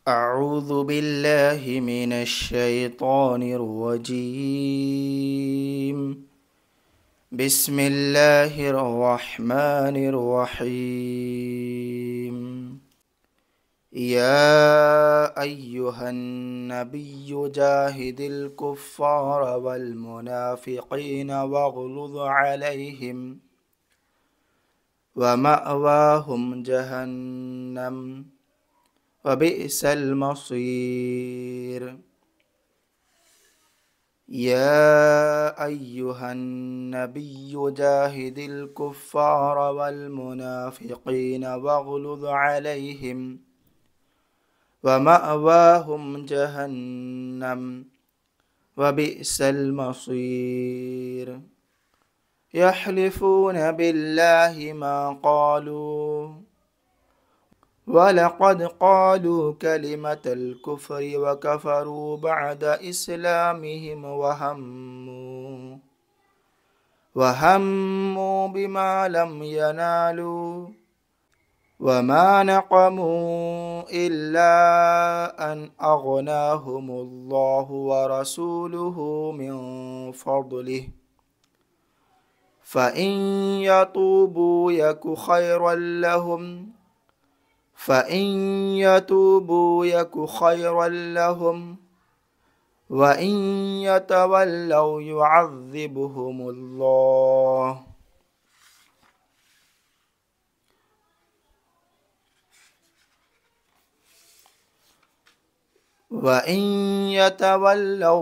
أعوذ بالله من الشيطان الرجيم. بسم الله الرحمن الرحيم. يا أيها النبي جاهد الكفار والمنافقين واغلظ عليهم ومأواهم جهنم وبئس المصير. يا أيها النبي جاهد الكفار والمنافقين واغلظ عليهم ومأواهم جهنم وبئس المصير. يحلفون بالله ما قالوا ولقد قالوا كلمة الكفر وكفروا بعد إسلامهم وهموا بما لم ينالوا وما نقموا إلا أن أغناهم الله ورسوله من فضله فإن يتوبوا يك خيرا لهم وإن يتولوا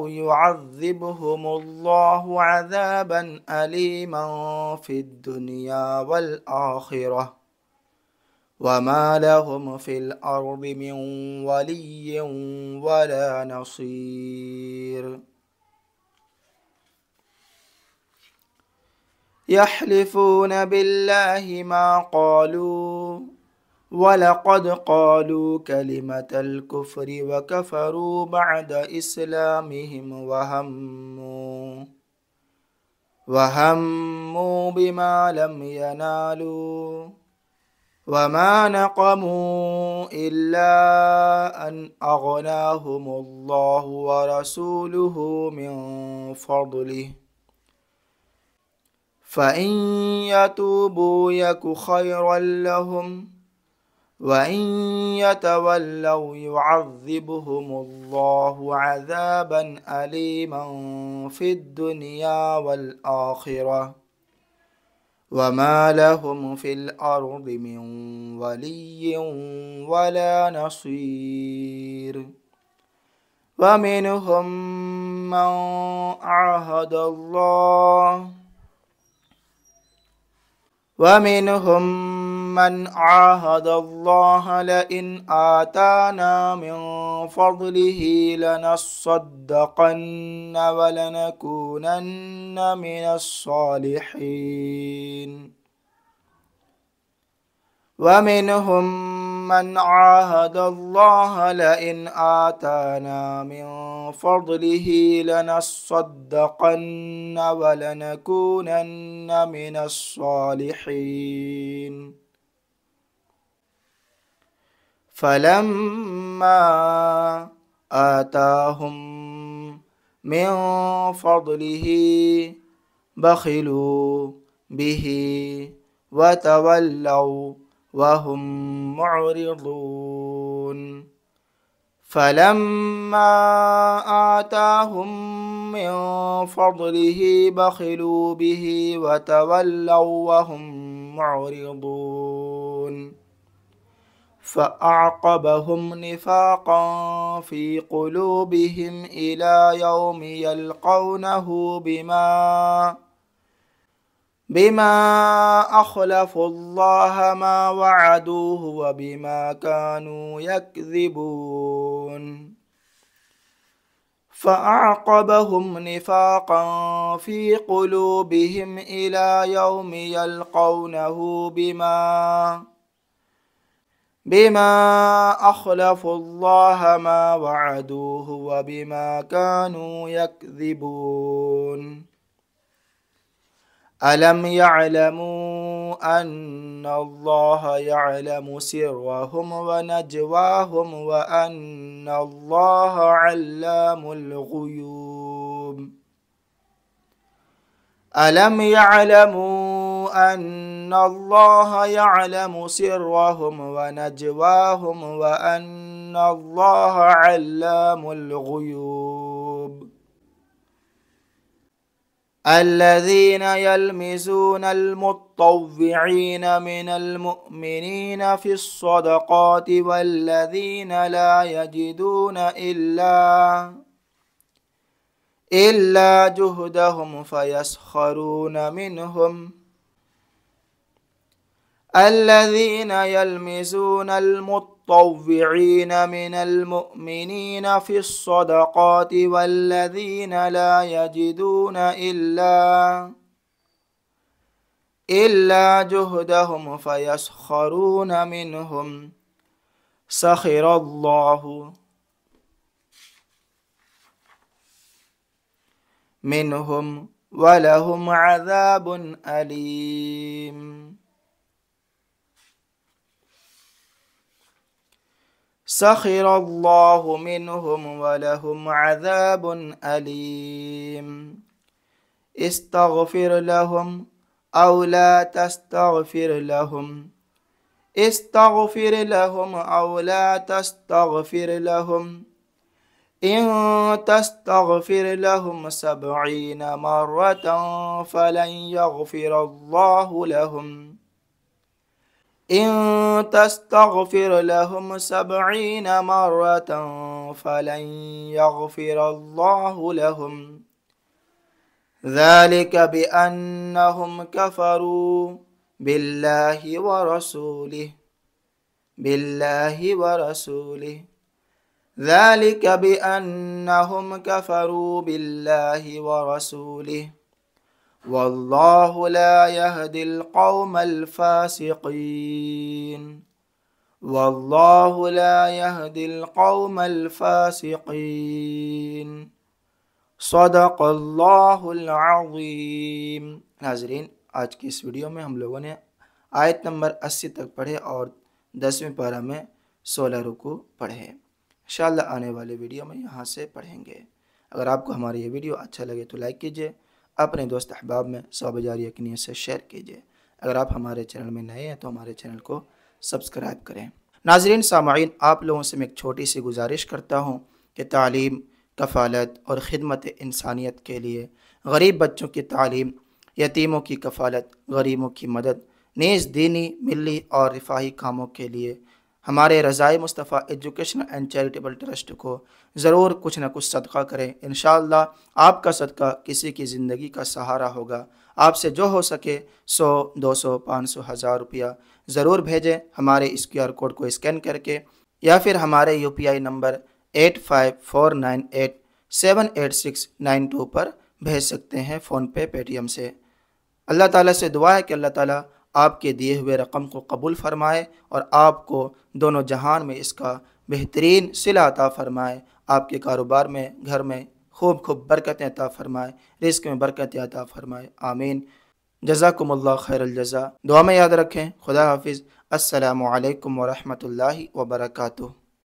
يعذبهم الله عذابا أليما في الدنيا والآخرة وما لهم في الأرض من ولي ولا نصير. يحلفون بالله ما قالوا ولقد قالوا كلمة الكفر وكفروا بعد إسلامهم وهموا بما لم ينالوا وما نقموا إلا أن أغناهم الله ورسوله من فضله فإن يتوبوا يك خيرا لهم وإن يتولوا يعذبهم الله عذابا أليما في الدنيا والآخرة وما لهم في الأرض من ولي ولا نصير. ومنهم من عاهد الله لئن آتانا من فضله لنصدقن ولنكونن من الصالحين. ومنهم من عاهد الله لئن آتانا من فضله لنصدقن ولنكونن من الصالحين. فلما آتاهم من فضله بخلوا به وتولوا وهم معرضون. فلما آتاهم من فضله بخلوا به وتولوا وهم معرضون. فأعقبهم نفاقا في قلوبهم إلى يوم يلقونه بما أخلفوا الله ما وعدوه وبما كانوا يكذبون. فأعقبهم نفاقا في قلوبهم إلى يوم يلقونه بما أخلفوا الله ما وعدوه وبما كانوا يكذبون. ألم يعلموا أن الله يعلم سرهم ونجواهم وأن الله علام الغيوب ألم يعلموا أن الله يعلم سرهم ونجواهم وأن الله علام الغيوب الذين يلمزون المطوعين من المؤمنين في الصدقات والذين لا يجدون إلا جهدهم فيسخرون منهم الذين يلمزون المطوعين من المؤمنين في الصدقات والذين لا يجدون إلا جهدهم فيسخرون منهم سخر الله منهم ولهم عذاب أليم سخر الله منهم ولهم عذاب أليم استغفر لهم أو لا تستغفر لهم استغفر لهم أو لا تستغفر لهم إن تستغفر لهم 70 مرة فلن يغفر الله لهم إن تستغفر لهم 70 مرة فلن يغفر الله لهم ذلك بأنهم كفروا بالله ورسوله ذلك بأنهم كفروا بالله ورسوله والله لا يهدي القوم الفاسقين والله لا يهدي القوم الفاسقين صدق اللہ العظیم۔ ناظرین، آج کی اس ویڈیو میں ہم لوگوں نے آیت نمبر 80 تک پڑھے اور 10ویں پارہ میں 16 رکوع پڑھے۔ انشاءاللہ آنے والے ویڈیو میں یہاں سے پڑھیں گے۔ اگر آپ کو ہماری یہ ویڈیو اچھا لگے تو لائک کیجئے، اپنے دوست احباب میں ثواب جاریہ کی نیت سے شیئر کیجئے۔ اگر آپ ہمارے چینل میں نئے ہیں تو ہمارے چینل کو سبسکرائب کریں۔ ناظرین سامعین، آپ لوگوں سے میں ایک چھوٹی سی گزارش کرتا ہوں کہ تعلیم، کفالت اور خدمت انسانیت کے لیے غریب بچوں کی تعلیم، یتیموں کی کفالت، غریبوں کی مدد، نیز دینی، ملی اور رفاہی کاموں کے لیے ہمارے رضائے مصطفیٰ ایجوکیشنل اینڈ چیریٹیبل ٹرسٹ کو ضرور کچھ نہ کچھ صدقہ کریں۔ انشاءاللہ آپ کا صدقہ کسی کی زندگی کا سہارا ہوگا۔ آپ سے جو ہو سکے 100، 200، 500، 1000 روپیہ ضرور بھیجیں ہمارے اس QR کوڈ کو اسکین کر کے، یا پھر ہمارے UPI نمبر 8549878692 پر بھیج سکتے ہیں، فون پے، پے ٹی ایم سے۔ اللہ تعالیٰ سے دعا ہے کہ اللہ تعالیٰ آپ کے دیے ہوئے رقم کو قبول فرمائے اور آپ کو دونوں جہان میں اس کا بہترین صلہ عطا فرمائے، آپ کے کاروبار میں، گھر میں خوب خوب برکتیں عطا فرمائے، رزق میں برکتیں عطا فرمائے، آمین۔ جزاکم اللہ خیر الجزا۔ دعا میں یاد رکھیں۔ خدا حافظ۔ السلام علیکم ورحمۃ اللہ وبرکاتہ۔